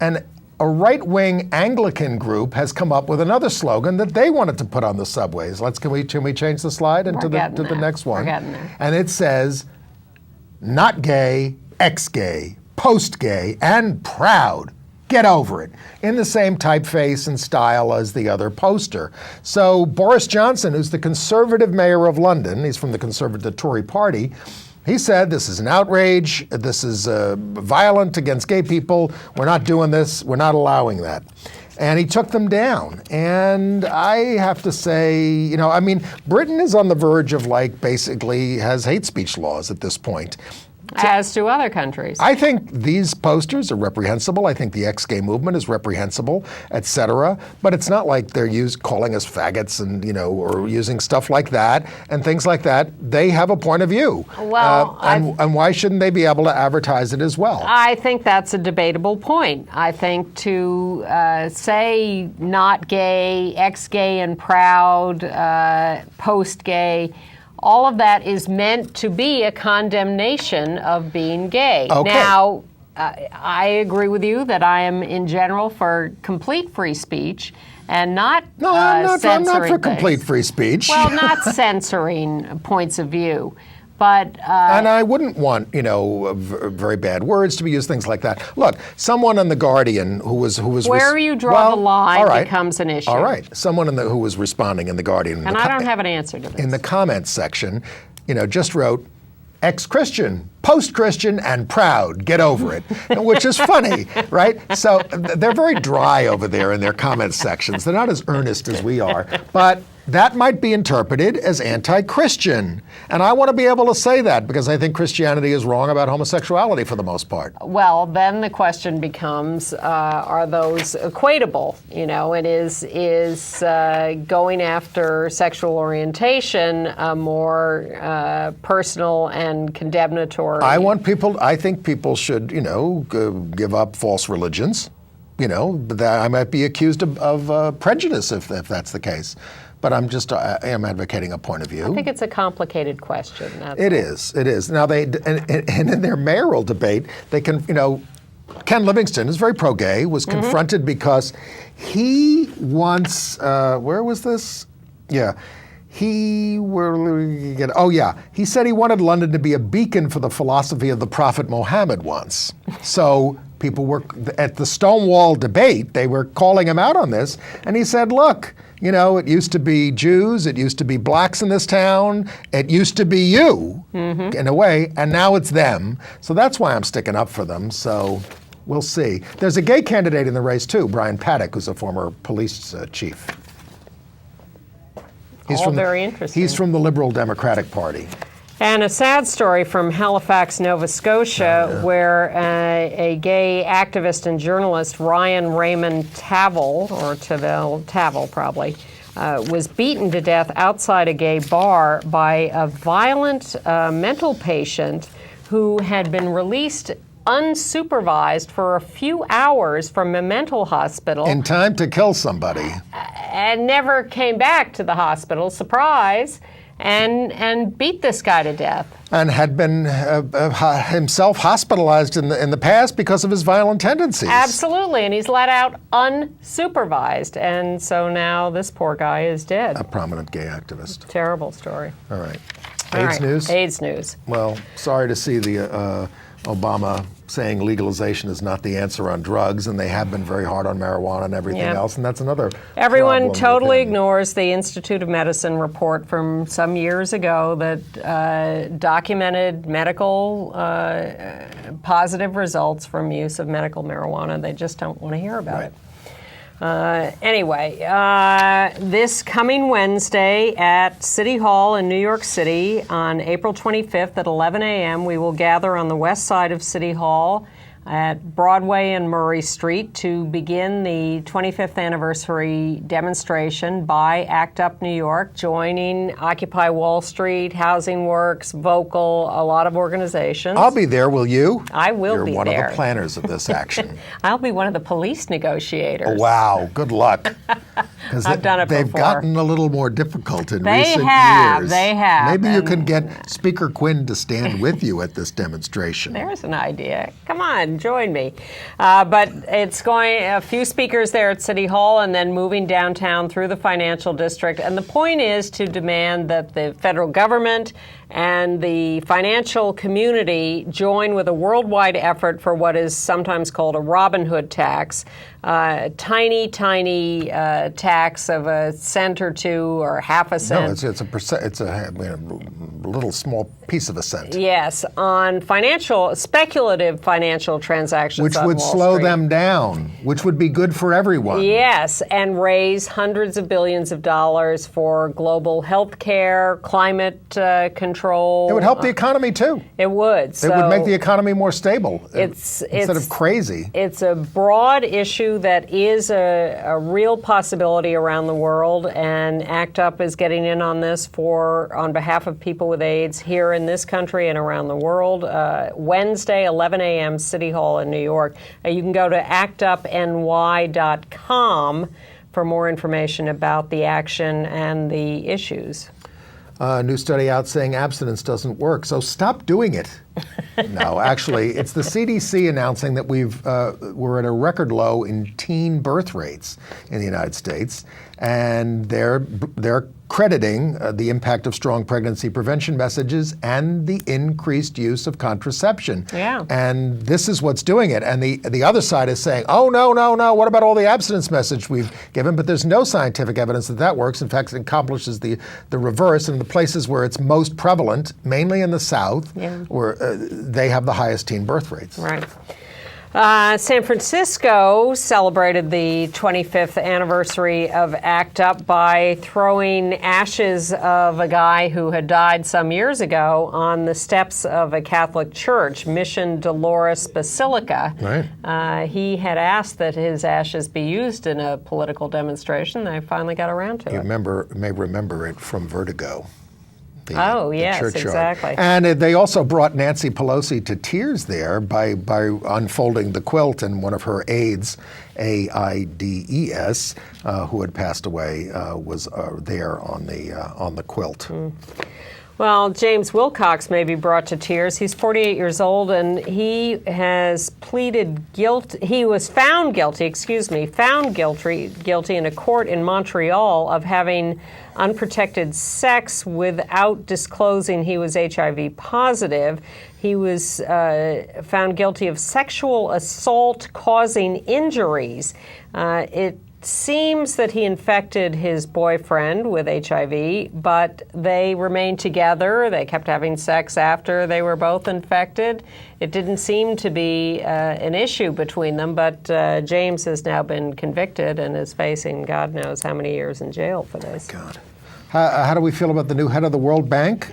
And a right-wing Anglican group has come up with another slogan that they wanted to put on the subways. Can we change the slide to the next one? We're getting there. And it says, not gay, ex-gay, post-gay, and proud. Get over it. In the same typeface and style as the other poster. So Boris Johnson, who's the Conservative mayor of London, he's from the Conservative Tory party, he said, this is an outrage, this is violent against gay people, we're not doing this, we're not allowing that. And he took them down. And I have to say, Britain is on the verge of basically has hate speech laws at this point. As do other countries. I think these posters are reprehensible. I think the ex-gay movement is reprehensible, et.cetera. But it's not like they're calling us faggots and, or using stuff like that and things like that. They have a point of view. Well, and why shouldn't they be able to advertise it as well? I think that's a debatable point. I think to say not gay, ex-gay and proud, post-gay, all of that is meant to be a condemnation of being gay. Okay. Now, I agree with you that I am in general for complete free speech and not I'm not for things. complete free speech. Well, not censoring points of view. But, and I wouldn't want, very bad words to be used, things like that. Look, someone in The Guardian who was where you draw the line becomes an issue. All right, someone who was responding in The Guardian. And I don't have an answer to this. In the comments section, just wrote, ex-Christian, post-Christian, and proud. Get over it. Which is funny, right? So they're very dry over there in their comment sections. They're not as earnest as we are. But that might be interpreted as anti-Christian. And I want to be able to say that because I think Christianity is wrong about homosexuality for the most part. Well, then the question becomes, are those equatable? And is going after sexual orientation more personal and condemnatory? I think people should, give up false religions. That I might be accused of prejudice if that's the case. But I am advocating a point of view. I think it's a complicated question. It is. Now and in their mayoral debate, they can, Ken Livingstone is very pro-gay, was confronted because he once, where was this? Yeah. He said he wanted London to be a beacon for the philosophy of the Prophet Muhammad once. So people were, at the Stonewall debate, they were calling him out on this. And he said, look, it used to be Jews, it used to be blacks in this town, it used to be you, in a way, and now it's them. So that's why I'm sticking up for them. So we'll see. There's a gay candidate in the race, too, Brian Paddock, who's a former police chief. Very interesting. He's from the Liberal Democratic Party. And a sad story from Halifax, Nova Scotia, where a gay activist and journalist, Ryan Raymond Tavel probably, was beaten to death outside a gay bar by a violent mental patient who had been released unsupervised for a few hours from a mental hospital. In time to kill somebody. And never came back to the hospital, surprise, and beat this guy to death. And had been himself hospitalized in the past because of his violent tendencies. Absolutely, and he's let out unsupervised. And so now this poor guy is dead. A prominent gay activist. Terrible story. All right. AIDS news? AIDS news. Well, sorry to see the Obama saying legalization is not the answer on drugs, and they have been very hard on marijuana and everything else, and that's another Everyone totally ignores the Institute of Medicine report from some years ago that documented medical positive results from use of medical marijuana. They just don't want to hear about it. Anyway, this coming Wednesday at City Hall in New York City on April 25th at 11 a.m., we will gather on the west side of City Hall at Broadway and Murray Street to begin the 25th anniversary demonstration by ACT UP New York, joining Occupy Wall Street, Housing Works, Vocal, a lot of organizations. I'll be there, will you? I will You're be one there. of the planners of this action. I'll be one of the police negotiators. Oh, wow, good luck. I've done it they've before. gotten a little more difficult in They recent have, years. they have, Maybe you and- can get Speaker Quinn to stand with you at this demonstration. There's an idea. Come on, join me. But it's going a few speakers there at City Hall and then moving downtown through the financial district. And the point is to demand that the federal government and the financial community join with a worldwide effort for what is sometimes called a Robin Hood tax, tiny tax of a cent or two or half a cent. No, it's a little small piece of a cent. Yes, on speculative financial transactions Which on would Wall slow Street. them down, which would be good for everyone. Yes, and raise hundreds of billions of dollars for global health care, climate control. It would help the economy too. It would. It would make the economy more stable instead of crazy. It's a broad issue that is a real possibility around the world, and ACT UP is getting in on this on behalf of people with AIDS here in this country and around the world. Wednesday, 11 a.m., City Hall in New York. You can go to actupny.com for more information about the action and the issues. New study out saying abstinence doesn't work, so stop doing it. No, actually, it's the CDC announcing that we're at a record low in teen birth rates in the United States, and they're crediting the impact of strong pregnancy prevention messages and the increased use of contraception. Yeah. And this is what's doing it. And the other side is saying, oh, no, what about all the abstinence message we've given? But there's no scientific evidence that works. In fact, it accomplishes the reverse. In the places where it's most prevalent, mainly in the South, where they have the highest teen birth rates. Right. San Francisco celebrated the 25th anniversary of ACT UP by throwing ashes of a guy who had died some years ago on the steps of a Catholic church, Mission Dolores Basilica. Right. He had asked that his ashes be used in a political demonstration. They finally got around to it. You may remember it from Vertigo. Oh, yes, churchyard. exactly. And they also brought Nancy Pelosi to tears there by unfolding the quilt, and one of her aides, AIDS, who had passed away, was there on the quilt. Well, James Wilcox may be brought to tears. He's 48 years old, and he has pleaded guilt. He was found guilty in a court in Montreal of having unprotected sex without disclosing he was HIV positive. He was found guilty of sexual assault causing injuries. It seems that he infected his boyfriend with HIV, but they remained together. They kept having sex after they were both infected. It didn't seem to be an issue between them, but James has now been convicted and is facing God knows how many years in jail for this. God. How do we feel about the new head of the World Bank,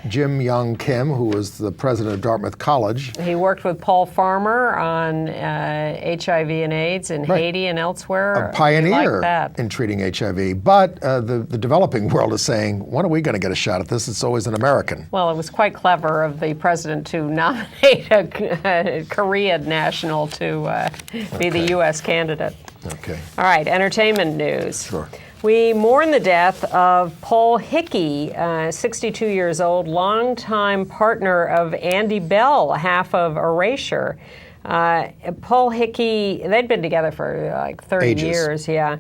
Jim Young Kim, who was the president of Dartmouth College? He worked with Paul Farmer on HIV and AIDS in Haiti and elsewhere. A pioneer like that. in treating HIV. But the developing world is saying, when are we going to get a shot at this? It's always an American. Well, it was quite clever of the president to nominate a Korean national to be the U.S. candidate. Okay. All right, entertainment news. Sure. We mourn the death of Paul Hickey, 62 years old, longtime partner of Andy Bell, half of Erasure. Paul Hickey, they'd been together for like 30 Ages. years, yeah.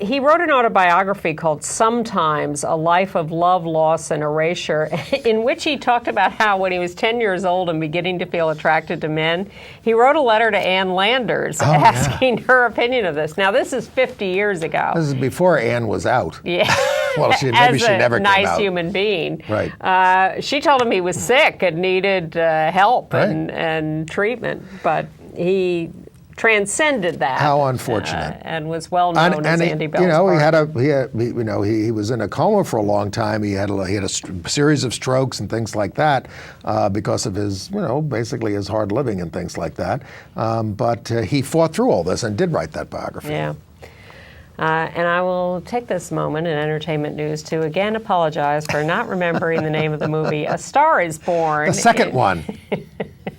He wrote an autobiography called Sometimes, A Life of Love, Loss, and Erasure, in which he talked about how when he was 10 years old and beginning to feel attracted to men, he wrote a letter to Ann Landers asking her opinion of this. Now, this is 50 years ago. This is before Anne was out. Yeah. Well, maybe she never came out. As a nice human being. Right. She told him he was sick and needed help Right. and treatment, but he transcended that. How unfortunate. And was well known as Andy Bell's he was in a coma for a long time. He had a series of strokes and things like that because of his, basically his hard living and things like that. But he fought through all this and did write that biography. Yeah. And I will take this moment in entertainment news to again apologize for not remembering the name of the movie A Star Is Born. The second one.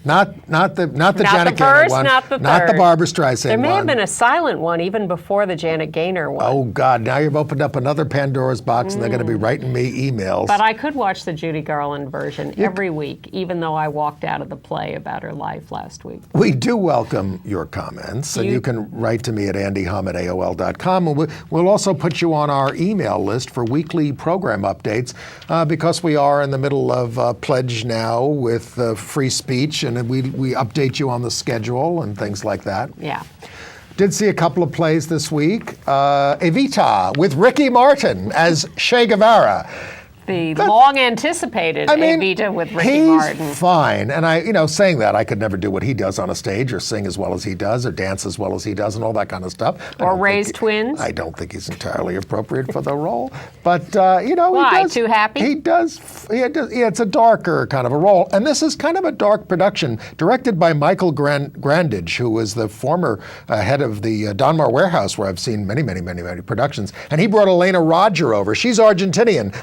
Not the Janet Gaynor first, one. not the Not the third. Barbara Streisand one. There may have been a silent one even before the Janet Gaynor one. Oh, God. Now you've opened up another Pandora's box, and they're going to be writing me emails. But I could watch the Judy Garland version every week, even though I walked out of the play about her life last week. We do welcome your comments, and you can write to me at andyhum@aol.com. And we'll also put you on our email list for weekly program updates because we are in the middle of Pledge Now with free speech, and we update you on the schedule and things like that. Yeah. Did see a couple of plays this week. Evita with Ricky Martin as Che Guevara. The long-anticipated Evita with Ricky Martin. He's fine. And saying that, I could never do what he does on a stage or sing as well as he does or dance as well as he does and all that kind of stuff. Or raise twins. I don't think he's entirely appropriate for the role. But, Why? he does. Too happy? He does. It's a darker kind of a role. And this is kind of a dark production directed by Michael Grandage, who was the former head of the Donmar Warehouse, where I've seen many, many, many, many productions. And he brought Elena Roger over. She's Argentinian.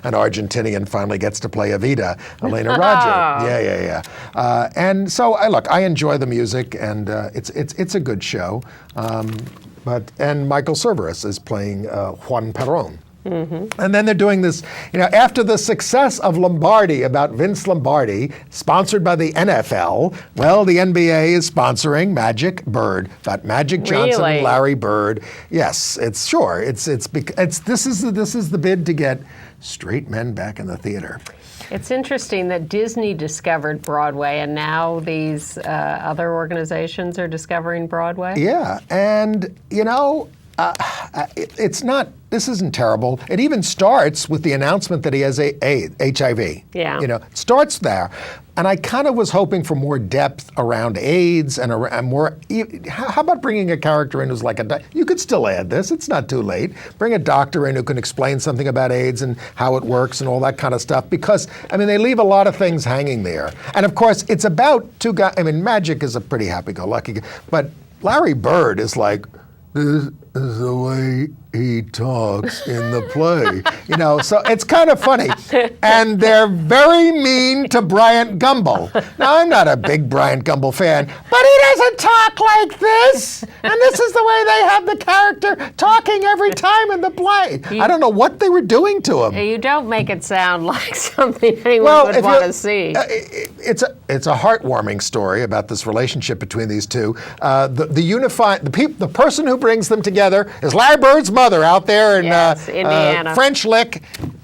And finally gets to play Evita, Elena Roger. Yeah. And so, I enjoy the music, and it's a good show. And Michael Cerveris is playing Juan Perón. Mm-hmm. And then they're doing this, after the success of Lombardi about Vince Lombardi, sponsored by the NFL, well, the NBA is sponsoring Magic Bird, about Magic Johnson and Larry Bird. Yes, this is the bid to get straight men back in the theater. It's interesting that Disney discovered Broadway, and now these other organizations are discovering Broadway. Yeah, and this isn't terrible. It even starts with the announcement that he has HIV. Yeah. It starts there. And I kind of was hoping for more depth around AIDS and more. How about bringing a character in who's like you could still add this. It's not too late. Bring a doctor in who can explain something about AIDS and how it works and all that kind of stuff. Because, they leave a lot of things hanging there. And of course, it's about two guys. Magic is a pretty happy-go-lucky guy. But Larry Bird is like, this is the way he talks in the play. So it's kind of funny. And they're very mean to Bryant Gumbel. Now, I'm not a big Bryant Gumbel fan, but he doesn't talk like this. And this is the way they have the character talking every time in the play. I don't know what they were doing to him. You don't make it sound like something anyone would want to see. It's a heartwarming story about this relationship between these two. The person who brings them together is Larry Bird's mother out there in Indiana. French Lick,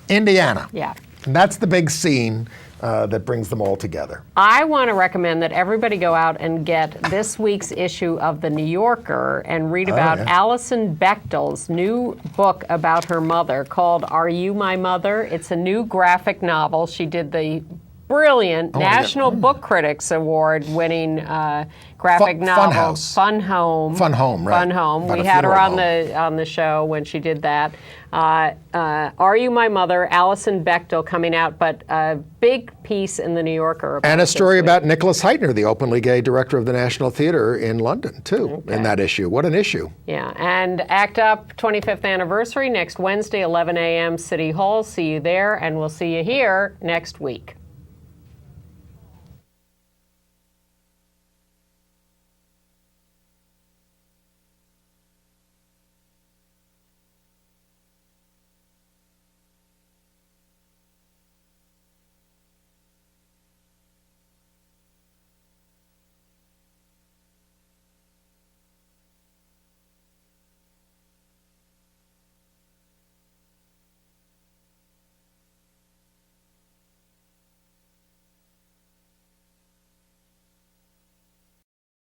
Indiana. Yeah. And that's the big scene that brings them all together. I want to recommend that everybody go out and get this week's issue of The New Yorker and read about Alison Bechdel's new book about her mother called Are You My Mother? It's a new graphic novel. She did the brilliant National Book Critics Award winning graphic novel Fun Home. Fun Home, right. Fun Home. We had her on the show when she did that. Are You My Mother? Alison Bechdel coming out, but a big piece in the New Yorker. And a story about Nicholas Heitner, the openly gay director of the National Theater in London, too, in that issue. What an issue. Yeah, and ACT UP 25th anniversary next Wednesday, 11 a.m. City Hall. See you there, and we'll see you here next week.